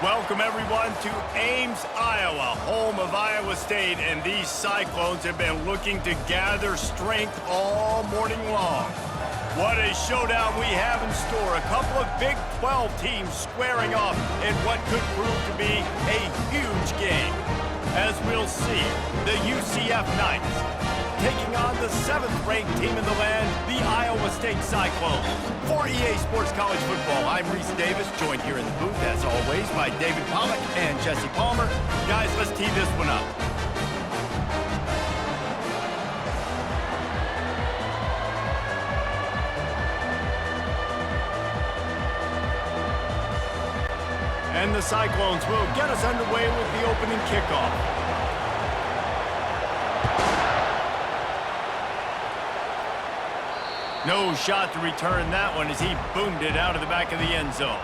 Welcome, everyone, to Ames, Iowa, home of Iowa State, and these Cyclones have been looking to gather strength all morning long. What a showdown we have in store. A couple of Big 12 teams squaring off in what could prove to be a huge game. As we'll see, the UCF Knights taking on the 7th-ranked team in the land, the Iowa State Cyclones. For EA Sports College Football, I'm Reese Davis, joined here in the booth, as always, by David Pollack and Jesse Palmer. Guys, let's tee this one up. And the Cyclones will get us underway with the opening kickoff. No shot to return that one as he boomed it out of the back of the end zone.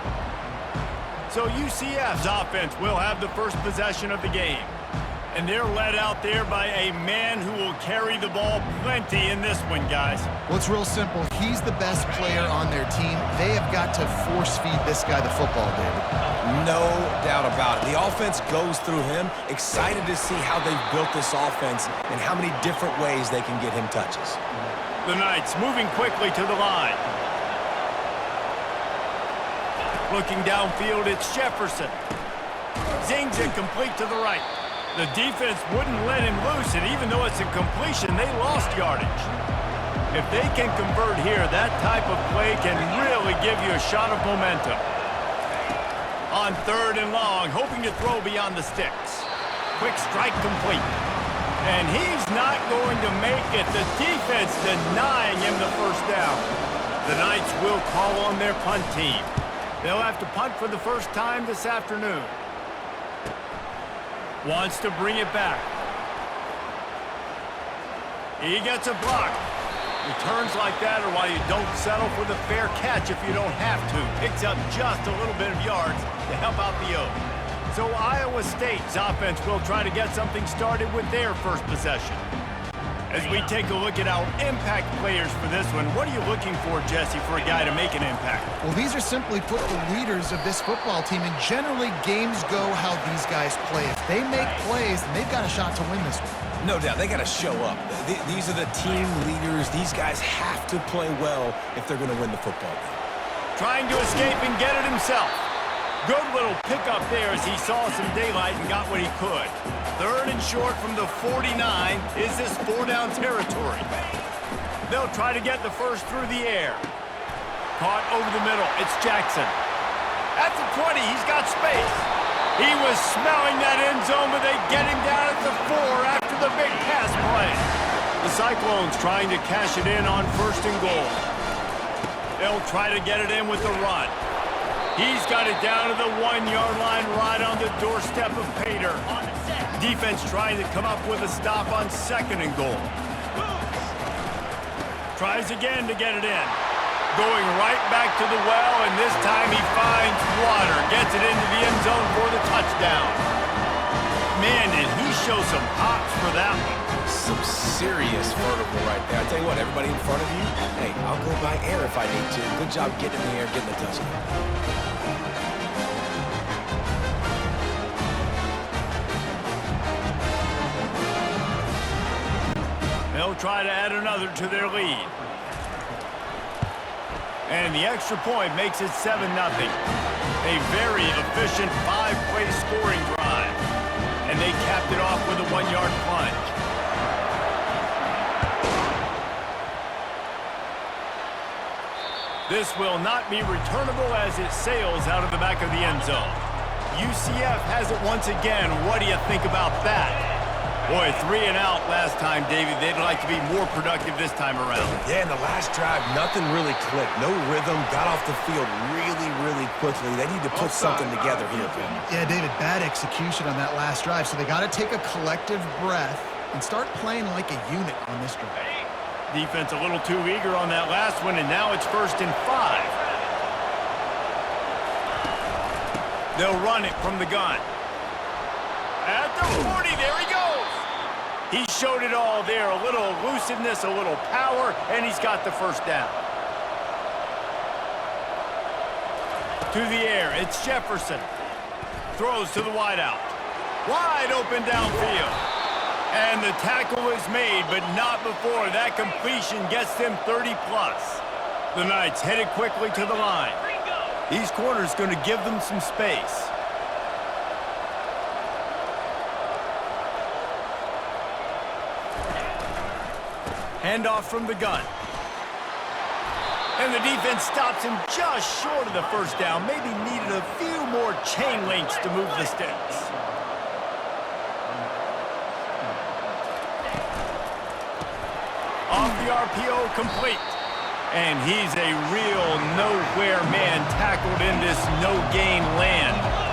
So UCF's offense will have the first possession of the game. And they're led out there by a man who will carry the ball plenty in this one, guys. Well, it's real simple. He's the best player on their team. They have got to force feed this guy the football, David. No doubt about it. The offense goes through him. Excited to see how they've built this offense and how many different ways they can get him touches. The Knights moving quickly to the line. Looking downfield, it's Jefferson. Zings it complete to the right. The defense wouldn't let him loose, and even though it's a completion, they lost yardage. If they can convert here, that type of play can really give you a shot of momentum. On 3rd and long, hoping to throw beyond the sticks. Quick strike complete. And he's not going to make it. The defense denying him the first down. The Knights will call on their punt team. They'll have to punt for the first time this afternoon. Wants to bring it back. He gets a block. Returns like that are why you don't settle for the fair catch if you don't have to. Picks up just a little bit of yards to help out the Oaks. So Iowa State's offense will try to get something started with their first possession. As we take a look at our impact players for this one, what are you looking for, Jesse, for a guy to make an impact? Well, these are simply put the leaders of this football team, and generally games go how these guys play. If they make plays, then they've got a shot to win this one. No doubt, they got to show up. These are the team leaders. These guys have to play well if they're going to win the football game. Trying to escape and get it himself. Good little pickup there as he saw some daylight and got what he could. 3rd and short from the 49 is this 4-down territory. They'll try to get the first through the air. Caught over the middle. It's Jackson. At the 20, he's got space. He was smelling that end zone, but they get him down at the 4 after the big pass play. The Cyclones trying to cash it in on 1st and goal. They'll try to get it in with the run. He's got it down to the 1-yard line right on the doorstep of Pater. Defense trying to come up with a stop on 2nd and goal. Tries again to get it in. Going right back to the well, and this time he finds water. Gets it into the end zone for the touchdown. Man, did he show some hops for that one. Some serious vertical right there. I tell you what, everybody in front of you, hey, I'll go by air if I need to. Good job getting in the air, getting the touchdown. They'll try to add another to their lead. And the extra point makes it 7-0. A very efficient 5-play scoring drive. And they capped it off with a 1-yard plunge. This will not be returnable as it sails out of the back of the end zone. UCF has it once again. What do you think about that? Boy, 3 and out last time, David. They'd like to be more productive this time around. Yeah, in the last drive, nothing really clicked. No rhythm, got off the field really quickly. They need to put something together here, Ben. Yeah, David, bad execution on that last drive, so they got to take a collective breath and start playing like a unit on this drive. Defense a little too eager on that last one, and now it's 1st and 5. They'll run it from the gun. At the 40, there he goes. He showed it all there, a little elusiveness, a little power, and he's got the first down. To the air, it's Jefferson. throws to the wideout. Wide open downfield. And the tackle is made, but not before that completion gets them 30-plus. The Knights headed quickly to the line. These corners going to give them some space. Handoff from the gun. And the defense stops him just short of the first down. Maybe needed a few more chain links to move the sticks. Off the RPO, complete. And he's a real nowhere man tackled in this no-gain land.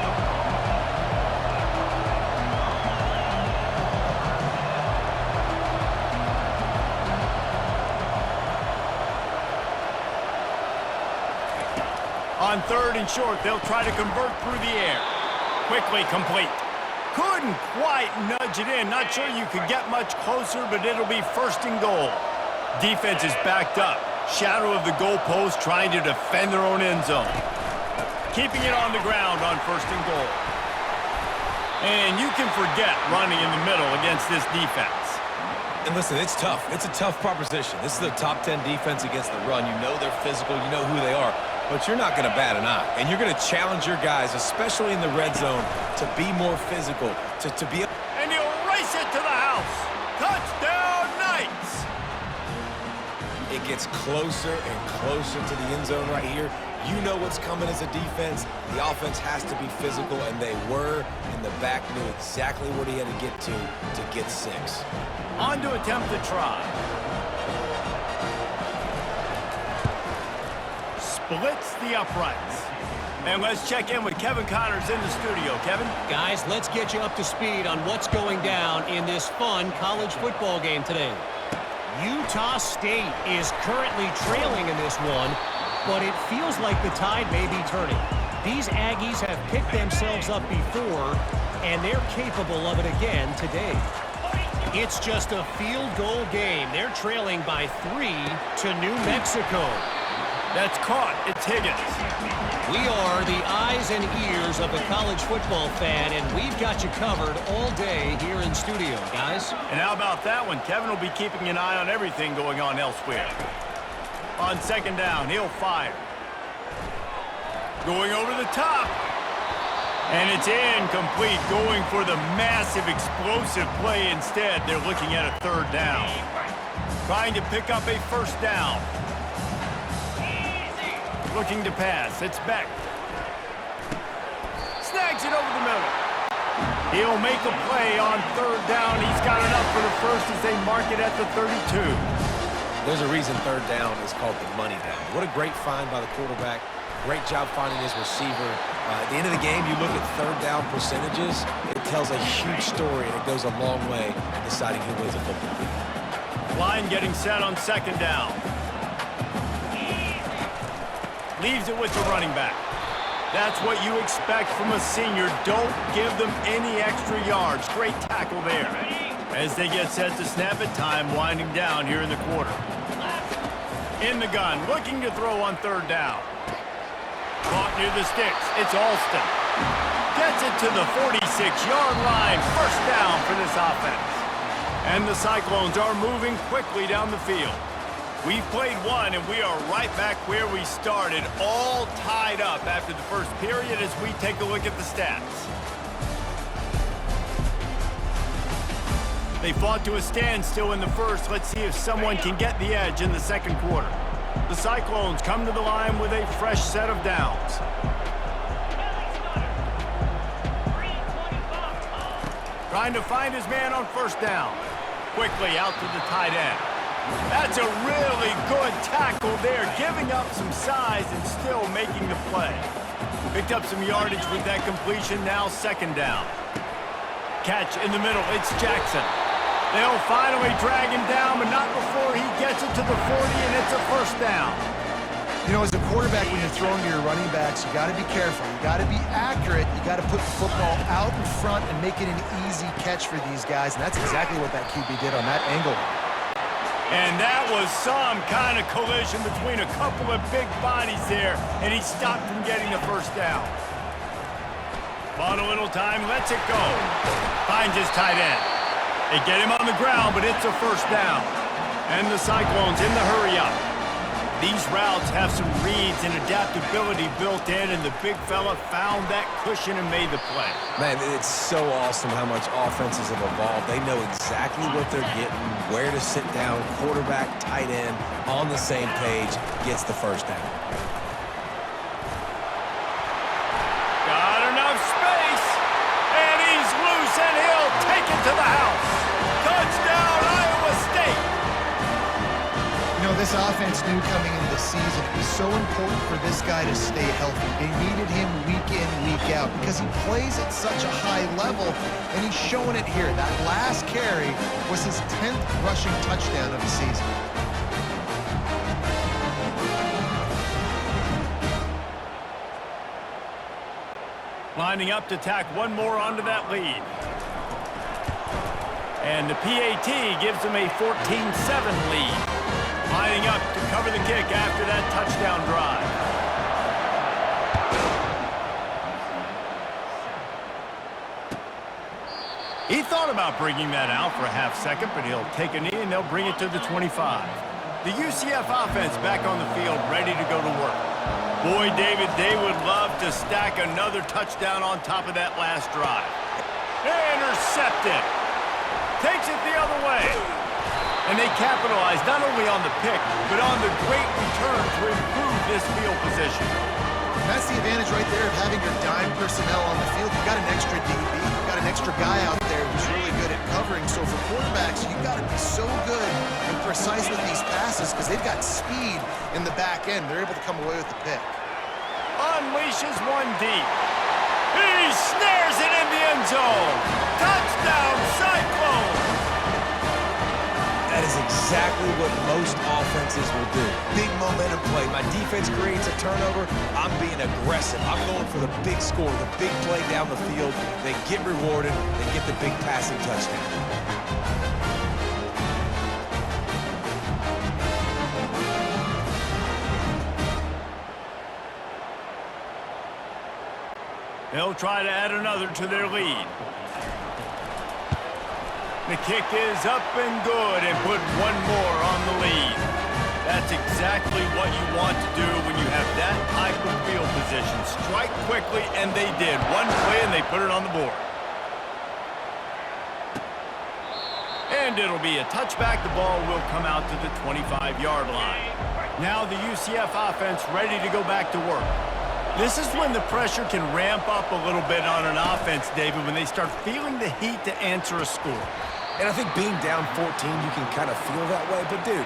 On 3rd and short, they'll try to convert through the air. Quickly complete. Couldn't quite nudge it in. Not sure you could get much closer, but it'll be 1st and goal. Defense is backed up. Shadow of the goalpost trying to defend their own end zone. Keeping it on the ground on 1st and goal. And you can forget running in the middle against this defense. And listen, it's tough. It's a tough proposition. This is the top 10 defense against the run. You know they're physical. You know who they are. But you're not going to bat an eye. And you're going to challenge your guys, especially in the red zone, to be more physical, to be... And he'll race it to the house. Touchdown, Knights! It gets closer and closer to the end zone right here. You know what's coming as a defense. The offense has to be physical, and they were. And the back knew exactly what he had to get 6. On to attempt the try. Splits the uprights. And let's check in with Kevin Connors in the studio. Kevin? Guys, let's get you up to speed on what's going down in this fun college football game today. Utah State is currently trailing in this one, but it feels like the tide may be turning. These Aggies have picked themselves up before, and they're capable of it again today. It's just a field goal game. They're trailing by 3 to New Mexico. That's caught. It's Higgins. We are the eyes and ears of the college football fan, and we've got you covered all day here in studio, guys. And how about that one? Kevin will be keeping an eye on everything going on elsewhere. On 2nd down, he'll fire. Going over the top. And it's incomplete, going for the massive explosive play instead. They're looking at a 3rd down. Trying to pick up a 1st down. Looking to pass. It's Beck. Snags it over the middle. He'll make a play on 3rd down. He's got enough for the 1st as they mark it at the 32. There's a reason 3rd down is called the money down. What a great find by the quarterback. Great job finding his receiver. At the end of the game, you look at 3rd down percentages. It tells a huge story, and it goes a long way in deciding who wins a football game. Line getting set on 2nd down. Leaves it with the running back. That's what you expect from a senior. Don't give them any extra yards. Great tackle there. As they get set to snap it, time winding down here in the quarter. In the gun, looking to throw on 3rd down. Caught near the sticks. It's Alston. Gets it to the 46-yard line. 1st down for this offense. And the Cyclones are moving quickly down the field. We've played one, and we are right back where we started, all tied up after the 1st period as we take a look at the stats. They fought to a standstill in the 1st. Let's see if someone can get the edge in the 2nd quarter. The Cyclones come to the line with a fresh set of downs. Trying to find his man on 1st down. Quickly out to the tight end. That's a really good tackle there, giving up some size and still making the play. Picked up some yardage with that completion, now 2nd down. Catch in the middle, it's Jackson. They'll finally drag him down, but not before he gets it to the 40, and it's a 1st down. You know, as a quarterback, when you're throwing to your running backs, you got to be careful. You got to be accurate. You got to put the football out in front and make it an easy catch for these guys, and that's exactly what that QB did on that angle. And that was some kind of collision between a couple of big bodies there, and he stopped from getting the 1st down. Bought a little time, lets it go. Finds his tight end. They get him on the ground, but it's a first down. And the Cyclones in the hurry-up. These routes have some reads and adaptability built in, and the big fella found that cushion and made the play. Man, it's so awesome how much offenses have evolved. They know exactly what they're getting, where to sit down, quarterback, tight end, on the same page, gets the first down. Got enough space, and he's loose, and he'll take it to the house. Touchdown, Iowa State. You know, this offense knew coming into the season it was so important for this guy to stay healthy. They needed him week in, week out because he plays at such a high level, and he's showing it here. That last carry was his 10th rushing touchdown of the season. Lining up to tack one more onto that lead. And the PAT gives them a 14-7 lead. Lining up to cover the kick after that touchdown drive. He thought about bringing that out for a half second, but he'll take a knee and they'll bring it to the 25. The UCF offense back on the field, ready to go to work. Boy, David, they would love to stack another touchdown on top of that last drive. Intercepted. Takes it the other way. And they capitalize not only on the pick, but on the great return to improve this field position. And that's the advantage right there of having your dime personnel on the field. You've got an extra DB. You've got an extra guy out there who's really good at covering. So for quarterbacks, you've got to be so good and precise with these passes because they've got speed in the back end. They're able to come away with the pick. Unleashes one deep. He snares it in the end zone. Touchdown, Cyclones! That is exactly what most offenses will do. Big momentum play. My defense creates a turnover. I'm being aggressive. I'm going for the big score, the big play down the field. They get rewarded. They get the big passing touchdown. They'll try to add another to their lead. The kick is up and good and put one more on the lead. That's exactly what you want to do when you have that type of field position. Strike quickly, and they did. One play, and they put it on the board. And it'll be a touchback. The ball will come out to the 25-yard line. Now the UCF offense ready to go back to work. This is when the pressure can ramp up a little bit on an offense, David, when they start feeling the heat to answer a score. And I think being down 14, you can kind of feel that way. But, dude,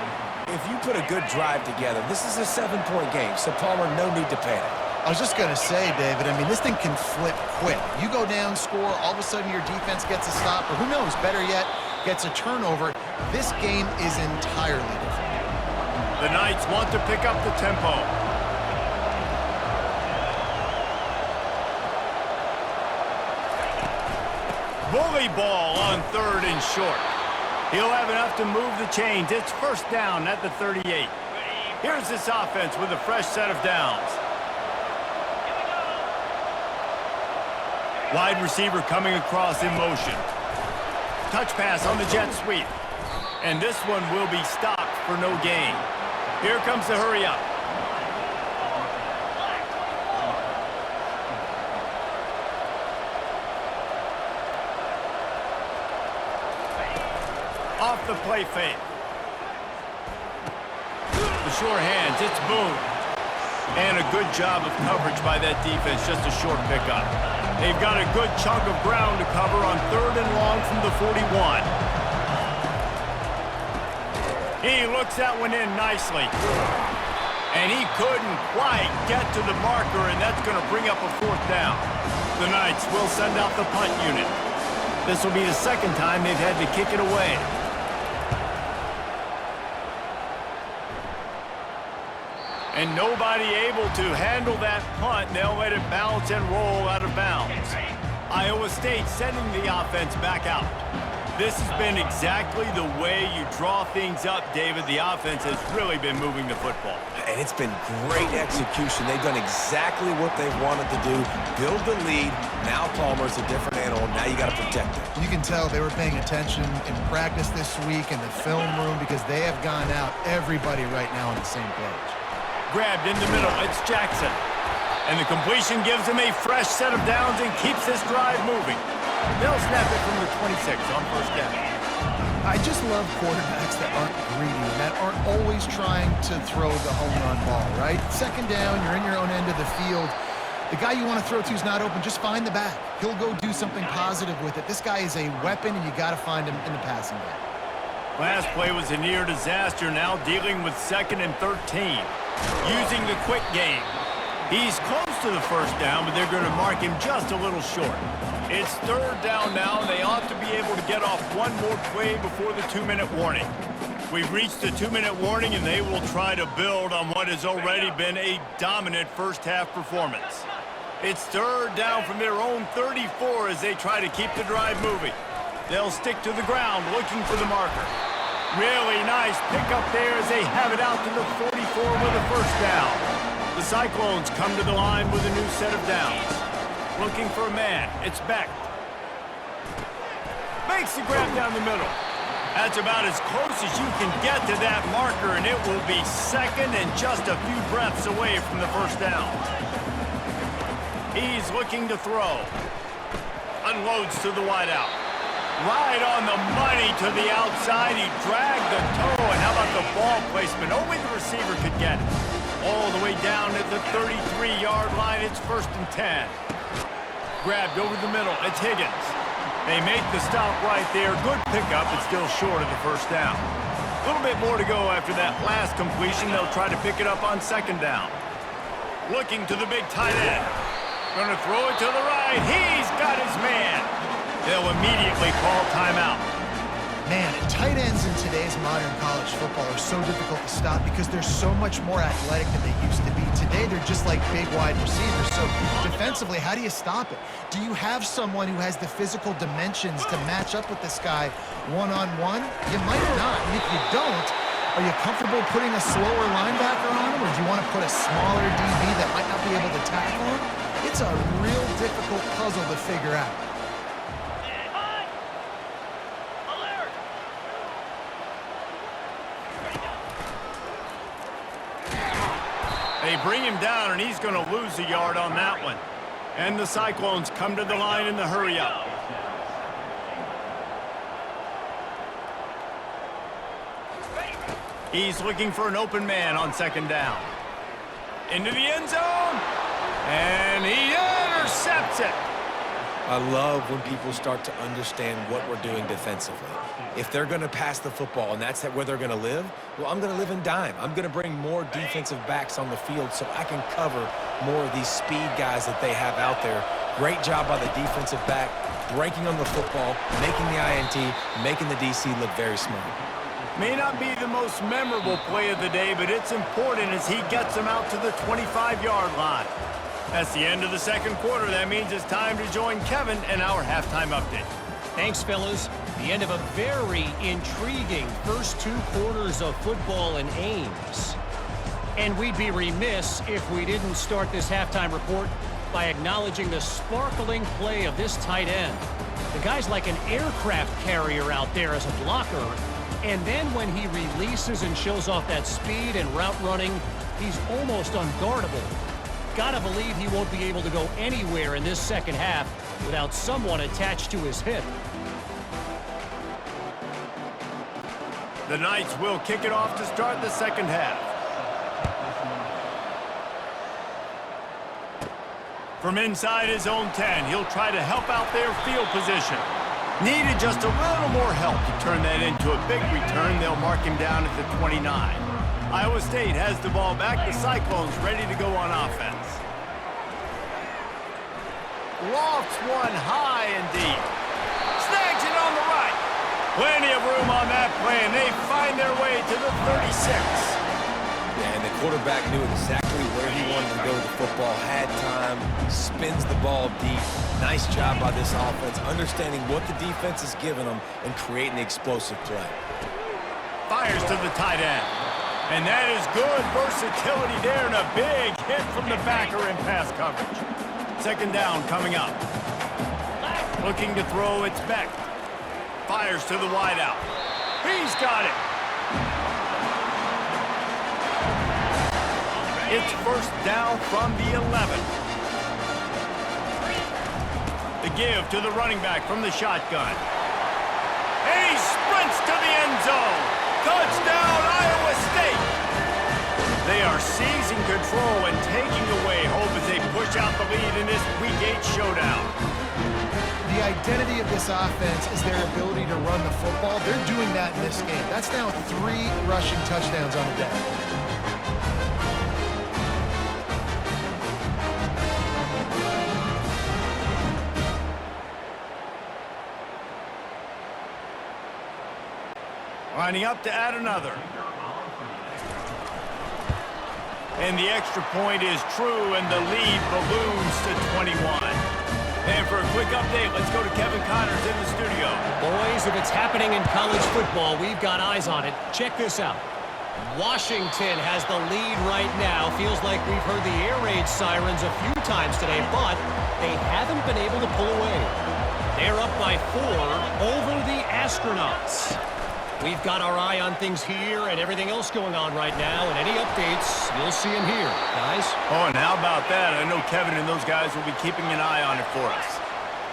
if you put a good drive together, this is a 7-point game. So, Palmer, no need to panic. I was just going to say, David, I mean, this thing can flip quick. You go down, score, all of a sudden your defense gets a stop, or who knows, better yet, gets a turnover. This game is entirely different. The Knights want to pick up the tempo. Bully ball on 3rd and short. He'll have enough to move the chains. It's first down at the 38. Here's this offense with a fresh set of downs. Wide receiver coming across in motion. Touch pass on the jet sweep. And this one will be stopped for no gain. Here comes the hurry up. Off the play fake. The sure hands, it's Boone. And a good job of coverage by that defense, just a short pickup. They've got a good chunk of ground to cover on 3rd and long from the 41. He looks that one in nicely. And he couldn't quite get to the marker, and that's going to bring up a 4th down. The Knights will send out the punt unit. This will be the second time they've had to kick it away. And nobody able to handle that punt. They'll let it bounce and roll out of bounds. Iowa State sending the offense back out. This has been exactly the way you draw things up, David. The offense has really been moving the football. and it's been great execution. They've done exactly what they've wanted to do. Build the lead. Now Palmer's a different animal. Now you got to protect it. You can tell they were paying attention in practice this week in the film room because they have gone out, everybody right now on the same page. Grabbed in the middle. It's Jackson. And the completion gives him a fresh set of downs and keeps this drive moving. They'll snap it from the 26 on first down. I just love quarterbacks that aren't greedy and that aren't always trying to throw the home run ball, right? Second down, you're in your own end of the field. The guy you want to throw to is not open. Just find the back. He'll go do something positive with it. This guy is a weapon, and you got to find him in the passing game. Last play was a near disaster, now dealing with 2nd and 13. Using the quick game. He's close to the first down, but they're going to mark him just a little short. It's 3rd down now, and they ought to be able to get off one more play before the 2-minute warning. We've reached the 2-minute warning, and they will try to build on what has already been a dominant first-half performance. It's 3rd down from their own 34 as they try to keep the drive moving. They'll stick to the ground looking for the marker. Really nice pickup there as they have it out to the 44 with a first down. The Cyclones come to the line with a new set of downs. Looking for a man. It's Beck. Makes the grab down the middle. That's about as close as you can get to that marker, and it will be 2nd and just a few breaths away from the first down. He's looking to throw. Unloads to the wideout. Right on the money to the outside. He dragged the toe, and how about the ball placement? Only the receiver could get it. All the way down at the 33-yard line. It's 1st and 10. Grabbed over the middle. It's Higgins. They make the stop right there. Good pickup, but still short of the first down. A little bit more to go after that last completion. They'll try to pick it up on 2nd down. Looking to the big tight end. Going to throw it to the right. He's got his man. They'll immediately call timeout. Man, tight ends in today's modern college football are so difficult to stop because they're so much more athletic than they used to be. Today, they're just like big wide receivers. So defensively, how do you stop it? Do you have someone who has the physical dimensions to match up with this guy one-on-one? You might not. And if you don't, are you comfortable putting a slower linebacker on him, or do you want to put a smaller DB that might not be able to tackle him? It's a real difficult puzzle to figure out. They bring him down, and he's going to lose a yard on that one. And the Cyclones come to the line in the hurry-up. He's looking for an open man on 2nd down. Into the end zone, and he intercepts it. I love when people start to understand what we're doing defensively. If they're going to pass the football and that's where they're going to live, well, I'm going to live in dime. I'm going to bring more defensive backs on the field so I can cover more of these speed guys that they have out there. Great job by the defensive back, breaking on the football, making the INT, making the DC look very smart. May not be the most memorable play of the day, but it's important as he gets them out to the 25-yard line. That's the end of the 2nd quarter. That means it's time to join Kevin and our halftime update. Thanks, fellas. The end of a very intriguing first 2 quarters of football in Ames. And we'd be remiss if we didn't start this halftime report by acknowledging the sparkling play of this tight end. The guy's like an aircraft carrier out there as a blocker. And then when he releases and shows off that speed and route running, he's almost unguardable. Gotta believe he won't be able to go anywhere in this 2nd half without someone attached to his hip. The Knights will kick it off to start the 2nd half. From inside his own 10, he'll try to help out their field position. Needed just a little more help to turn that into a big return. They'll mark him down at the 29. Iowa State has the ball back. The Cyclones ready to go on offense. Lofts one high and deep. Snags it on the right. Plenty of room on that play, and they find their way to the 36. Yeah, and the quarterback knew exactly where he wanted to go with the football, had time, spins the ball deep. Nice job by this offense, understanding what the defense is giving them and creating the explosive play. Fires to the tight end. And that is good versatility there and a big hit from the backer in pass coverage. Second down coming up. Looking to throw, it's Beck. Fires to the wideout. He's got it. It's first down from the 11. The give to the running back from the shotgun. And he sprints to the end zone. Touchdown, Iowa State. They are seizing control and taking away hope as they push out the lead in this Week 8 showdown. The identity of this offense is their ability to run the football. They're doing that in this game. That's now 3 rushing touchdowns on the day. Lining up to add another. And the extra point is true, and the lead balloons to 21. And for a quick update, let's go to Kevin Connors in the studio. Boys, if it's happening in college football, we've got eyes on it. Check this out. Washington has the lead right now. Feels like we've heard the air raid sirens a few times today, but they haven't been able to pull away. They're up by 4 over the Astronauts. We've got our eye on things here and everything else going on right now, and any updates, you'll see them here, guys. Oh, and how about that? I know Kevin and those guys will be keeping an eye on it for us.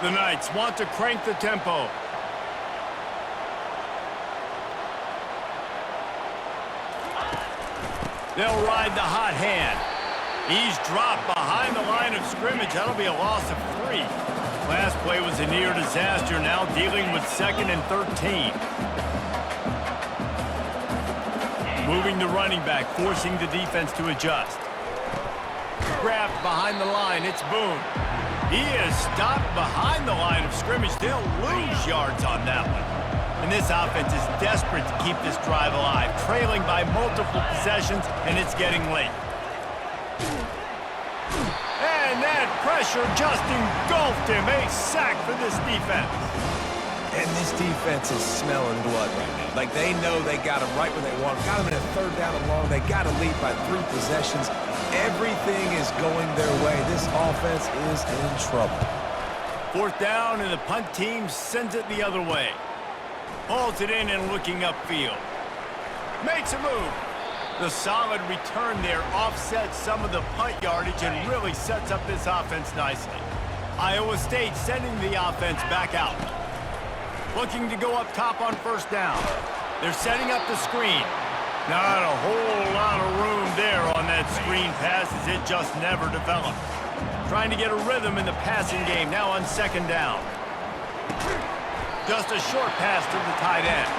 The Knights want to crank the tempo. They'll ride the hot hand. He's dropped behind the line of scrimmage. That'll be a loss of 3. Last play was a near disaster, now dealing with 2nd and 13. Moving the running back, forcing the defense to adjust. Grabbed behind the line, it's Boone. He is stopped behind the line of scrimmage. They'll lose yards on that one. And this offense is desperate to keep this drive alive, trailing by multiple possessions, and it's getting late. And that pressure just engulfed him. A sack for this defense. And this defense is smelling blood right now. Like, they know they got him right where they want him. Got him in a 3rd down and long. They got to lead by 3 possessions. Everything is going their way. This offense is in trouble. 4th down, and the punt team sends it the other way. Hauls it in and looking upfield. Makes a move. The solid return there offsets some of the punt yardage and really sets up this offense nicely. Iowa State sending the offense back out. Looking to go up top on 1st down. They're setting up the screen. Not a whole lot of room there on that screen pass as it just never developed. Trying to get a rhythm in the passing game now on 2nd down. Just a short pass to the tight end.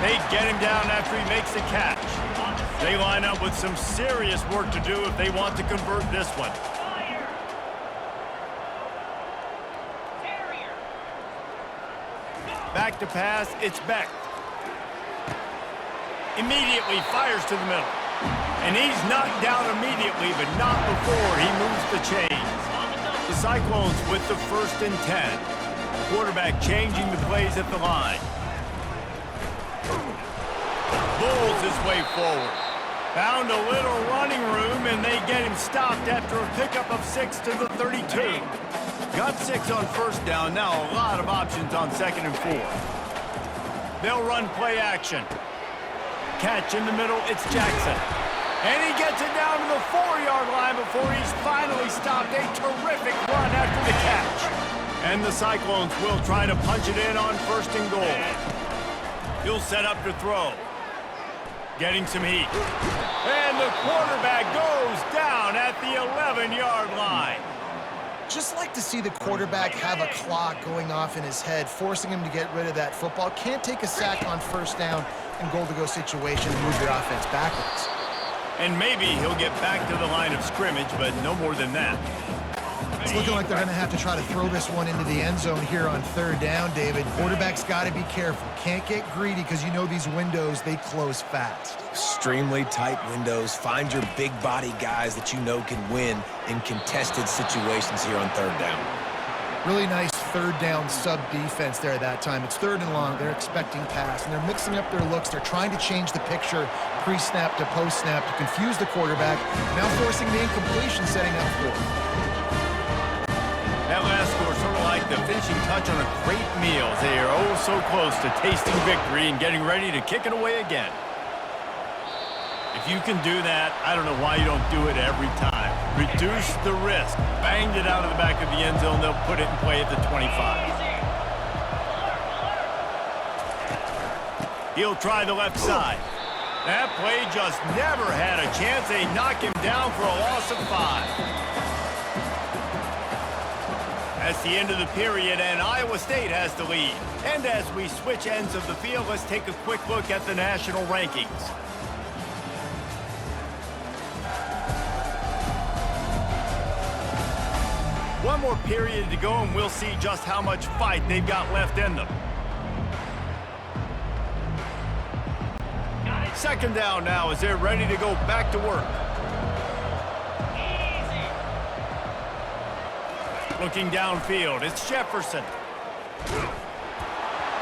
They get him down after he makes the catch. They line up with some serious work to do if they want to convert this one. Back to pass, it's Beck. Immediately fires to the middle. And he's knocked down immediately, but not before he moves the chains. The Cyclones with the 1st and 10. Quarterback changing the plays at the line. Bulls his way forward. Found a little running room, and they get him stopped after a pickup of 6 to the 32. Got 6 on 1st down, now a lot of options on 2nd and 4. They'll run play action. Catch in the middle, it's Jackson. And he gets it down to the 4-yard line before he's finally stopped. A terrific run after the catch. And the Cyclones will try to punch it in on 1st and goal. He'll set up to throw. Getting some heat. And the quarterback goes down at the 11-yard line. Just like to see the quarterback have a clock going off in his head, forcing him to get rid of that football. Can't take a sack on 1st down and goal-to-go situation and move your offense backwards. And maybe he'll get back to the line of scrimmage, but no more than that. It's looking like they're going to have to try to throw this one into the end zone here on 3rd down, David. Quarterback's got to be careful. Can't get greedy because you know these windows, they close fast. Extremely tight windows. Find your big body guys that you know can win in contested situations here on 3rd down. Really nice third down sub-defense there at that time. It's third and long. They're expecting pass, and they're mixing up their looks. They're trying to change the picture pre-snap to post-snap to confuse the quarterback, now forcing the incompletion, setting up fourth. That last score sort of like the finishing touch on a great meal. They are oh so close to tasting victory and getting ready to kick it away again. If you can do that, I don't know why you don't do it every time. Reduce the risk. Banged it out of the back of the end zone. They'll put it in play at the 25. He'll try the left side. That play just never had a chance. They knock him down for a loss of 5. That's the end of the period, and Iowa State has the lead. And as we switch ends of the field, let's take a quick look at the national rankings. One more period to go, and we'll see just how much fight they've got left in them. Second down now as they're ready to go back to work. Looking downfield, it's Jefferson.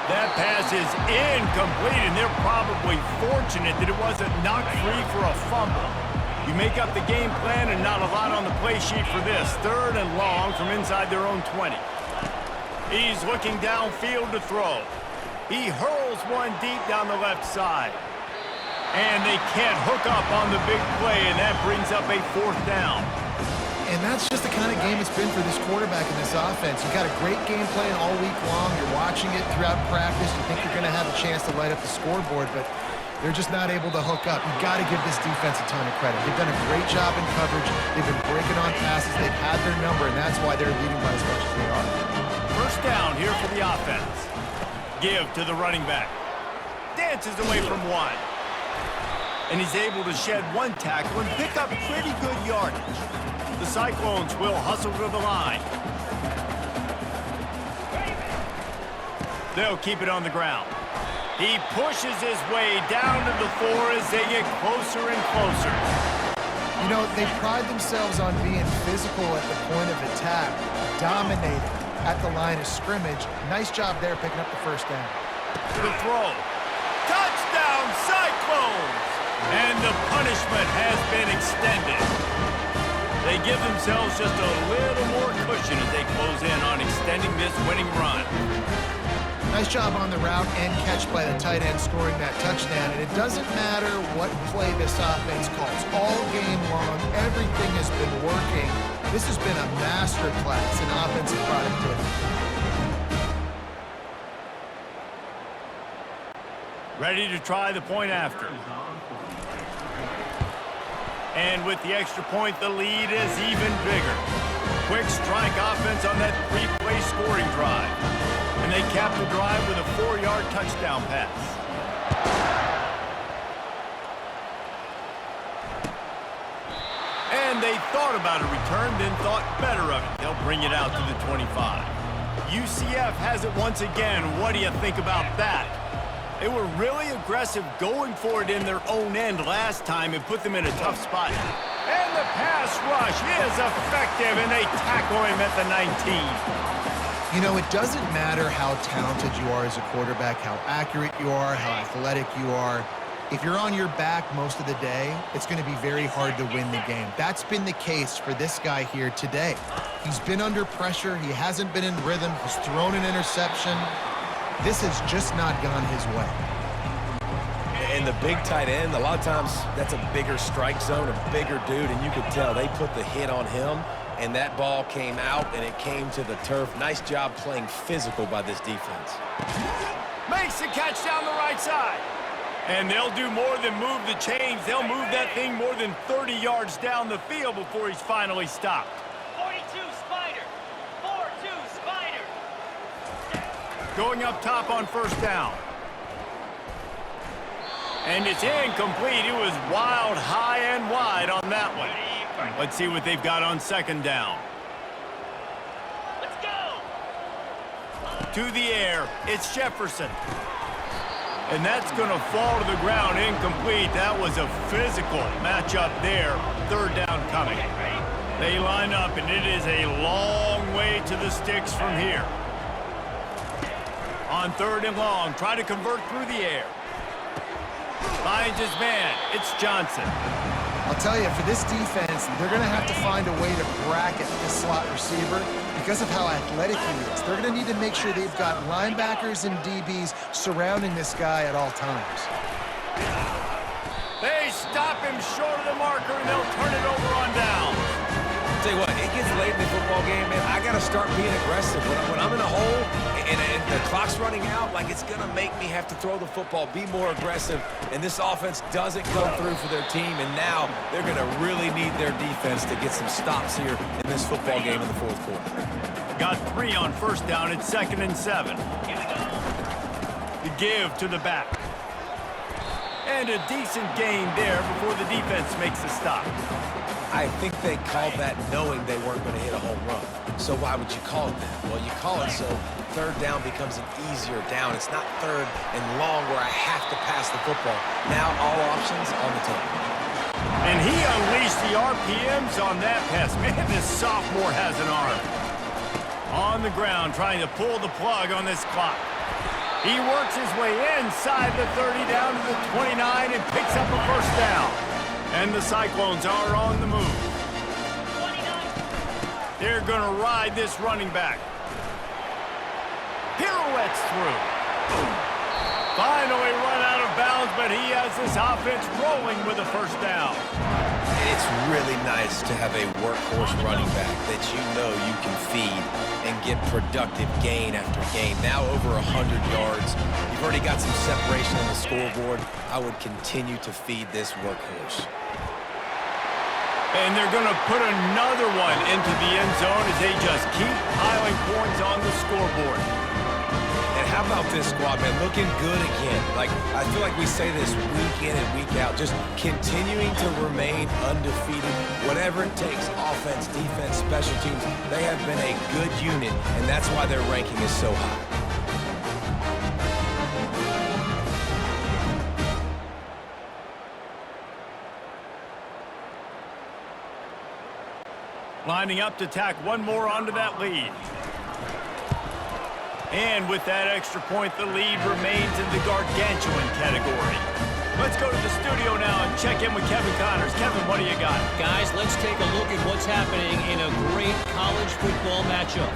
That pass is incomplete, and they're probably fortunate that it wasn't knocked free for a fumble. You make up the game plan and not a lot on the play sheet for this. Third and long from inside their own 20. He's looking downfield to throw. He hurls one deep down the left side. And they can't hook up on the big play, and that brings up a fourth down. And that's just the kind of game it's been for this quarterback in this offense. You've got a great game plan all week long. You're watching it throughout practice. You think you're going to have a chance to light up the scoreboard, but they're just not able to hook up. You've got to give this defense a ton of credit. They've done a great job in coverage. They've been breaking on passes. They've had their number, and that's why they're leading by as much as they are. First down here for the offense. Give to the running back. Dances away from one. And he's able to shed one tackle and pick up pretty good yardage. The Cyclones will hustle to the line. They'll keep it on the ground. He pushes his way down to the 4 as they get closer and closer. You know, they pride themselves on being physical at the point of attack, dominating at the line of scrimmage. Nice job there picking up the first down. The throw. Touchdown, Cyclones! And the punishment has been extended. They give themselves just a little more cushion as they close in on extending this winning run. Nice job on the route and catch by the tight end scoring that touchdown. And it doesn't matter what play this offense calls. All game long, everything has been working. This has been a master class in offensive productivity. Ready to try the point after. And with the extra point, the lead is even bigger. Quick strike offense on that 3-play scoring drive. And they cap the drive with a 4-yard touchdown pass. And they thought about a return, then thought better of it. They'll bring it out to the 25. UCF has it once again. What do you think about that? They were really aggressive going for it in their own end last time and put them in a tough spot. And the pass rush is effective, and they tackle him at the 19. You know, it doesn't matter how talented you are as a quarterback, how accurate you are, how athletic you are. If you're on your back most of the day, it's going to be very hard to win the game. That's been the case for this guy here today. He's been under pressure. He hasn't been in rhythm. He's thrown an interception. This has just not gone his way. And the big tight end, a lot of times that's a bigger strike zone, a bigger dude, and you could tell they put the hit on him, and that ball came out, and it came to the turf. Nice job playing physical by this defense. Makes the catch down the right side. And they'll do more than move the chains. They'll move that thing more than 30 yards down the field before he's finally stopped. 42 Spider. 4-2 Spider. Going up top on first down. And it's incomplete. It was wild, high and wide on that one. Let's see what they've got on second down. Let's go. To the air, it's Jefferson. And that's going to fall to the ground incomplete. That was a physical matchup there. Third down coming. They line up, and it is a long way to the sticks from here. On 3rd and long, try to convert through the air. Finds his man. It's Johnson. I'll tell you, for this defense, they're going to have to find a way to bracket this slot receiver because of how athletic he is. They're going to need to make sure they've got linebackers and DBs surrounding this guy at all times. They stop him short of the marker, and they'll turn it over on down. Tell you what, it gets late in the football game, man. I got to start being aggressive. When I'm in a hole and the clock's running out, like, it's going to make me have to throw the football, be more aggressive, and this offense doesn't come through for their team, and now they're going to really need their defense to get some stops here in this football game in the 4th quarter. Got 3 on 1st down. It's 2nd and 7. The give to the back. And a decent gain there before the defense makes a stop. I think they called that knowing they weren't going to hit a home run. So why would you call it that? Well, you call it so 3rd down becomes an easier down. It's not 3rd and long where I have to pass the football. Now all options on the table. And he unleashed the RPMs on that pass. Man, this sophomore has an arm. On the ground, trying to pull the plug on this clock. He works his way inside the 30 down to the 29 and picks up a 1st down. And the Cyclones are on the move. 29. They're going to ride this running back. Pirouettes through. Finally run out of bounds, but he has this offense rolling with a 1st down. It's really nice to have a workhorse running back that you know you can feed and get productive gain after gain. Now over 100 yards. You've already got some separation on the scoreboard. I would continue to feed this workhorse. And they're going to put another one into the end zone as they just keep piling points on the scoreboard. And how about this squad, man? Looking good again. Like, I feel like we say this week in and week out, just continuing to remain undefeated. Whatever it takes, offense, defense, special teams, they have been a good unit, and that's why their ranking is so high. Lining up to tack one more onto that lead. And with that extra point, the lead remains in the gargantuan category. Let's go to the studio now and check in with Kevin Connors. Kevin, what do you got? Guys, let's take a look at what's happening in a great college football matchup.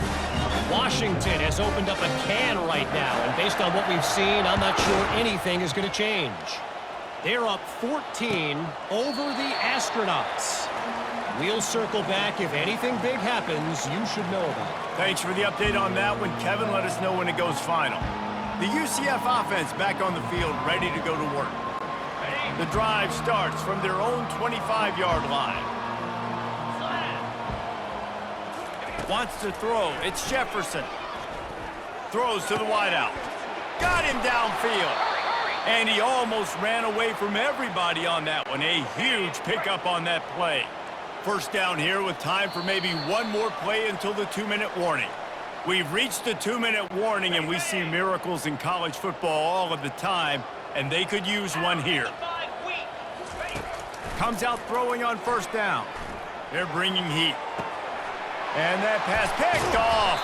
Washington has opened up a can right now, and based on what we've seen, I'm not sure anything is going to change. They're up 14 over the Astronauts. We'll circle back. If anything big happens, you should know about it. Thanks for the update on that one, Kevin. Let us know when it goes final. The UCF offense back on the field, ready to go to work. The drive starts from their own 25-yard line. Wants to throw. It's Jefferson. Throws to the wideout. Got him downfield. And he almost ran away from everybody on that one. A huge pickup on that play. 1st down here with time for maybe one more play until the 2-minute warning. We've reached the 2-minute warning, and we see miracles in college football all of the time, and they could use one here. Comes out throwing on 1st down. They're bringing heat. And that pass picked off.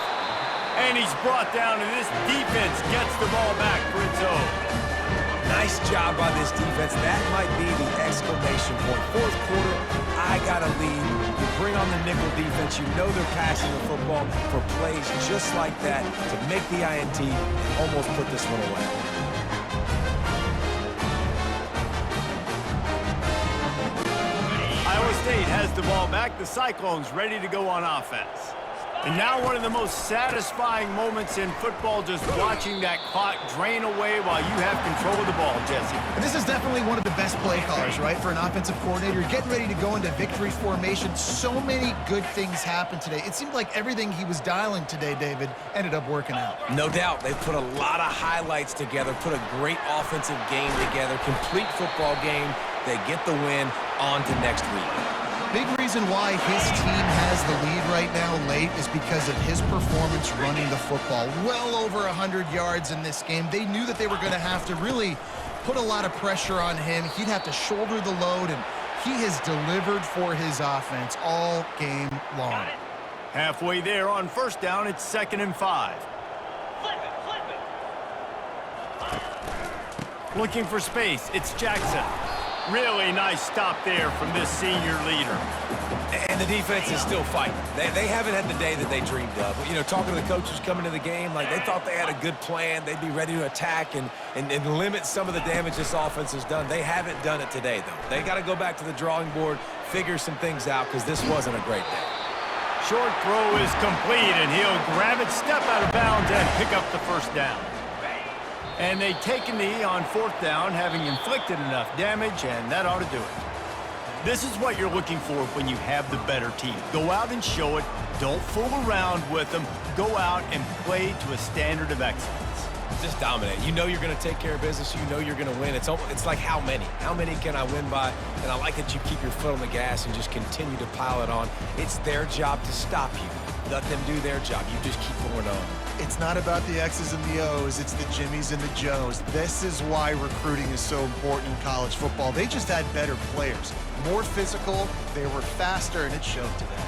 And he's brought down, and this defense gets the ball back for its own. Nice job by this defense. That might be the exclamation point. 4th quarter, I got a lead. You bring on the nickel defense. You know they're passing the football for plays just like that to make the INT and almost put this one away. Iowa State has the ball back. The Cyclones ready to go on offense. And now one of the most satisfying moments in football, just watching that clock drain away while you have control of the ball, Jesse. And this is definitely one of the best play callers, right, for an offensive coordinator. Getting ready to go into victory formation. So many good things happened today. It seemed like everything he was dialing today, David, ended up working out. No doubt. They've put a lot of highlights together, put a great offensive game together, complete football game. They get the win on to next week. Big reason why his team has the lead right now late is because of his performance running the football. Well over 100 yards in this game. They knew that they were going to have to really put a lot of pressure on him. He'd have to shoulder the load, and he has delivered for his offense all game long. Halfway there on 1st down, it's 2nd and 5. Flip it, flip it. Looking for space, it's Jackson. Really nice stop there from this senior leader. And the defense is still fighting. They haven't had the day that they dreamed of. You know, talking to the coaches coming to the game, like they thought they had a good plan. They'd be ready to attack and limit some of the damage this offense has done. They haven't done it today, though. They got to go back to the drawing board, figure some things out, because this wasn't a great day. Short throw is complete, and he'll grab it, step out of bounds, and pick up the first down. And they take a knee on fourth down, having inflicted enough damage, and that ought to do it. This is what you're looking for when you have the better team. Go out and show it. Don't fool around with them. Go out and play to a standard of excellence. Just dominate. You know you're going to take care of business. You know you're going to win. It's like how many? How many can I win by? And I like that you keep your foot on the gas and just continue to pile it on. It's their job to stop you. Let them do their job. You just keep going on. It's not about the X's and the O's. It's the Jimmies and the Joes. This is why recruiting is so important in college football. They just had better players. More physical, they were faster, and it showed today.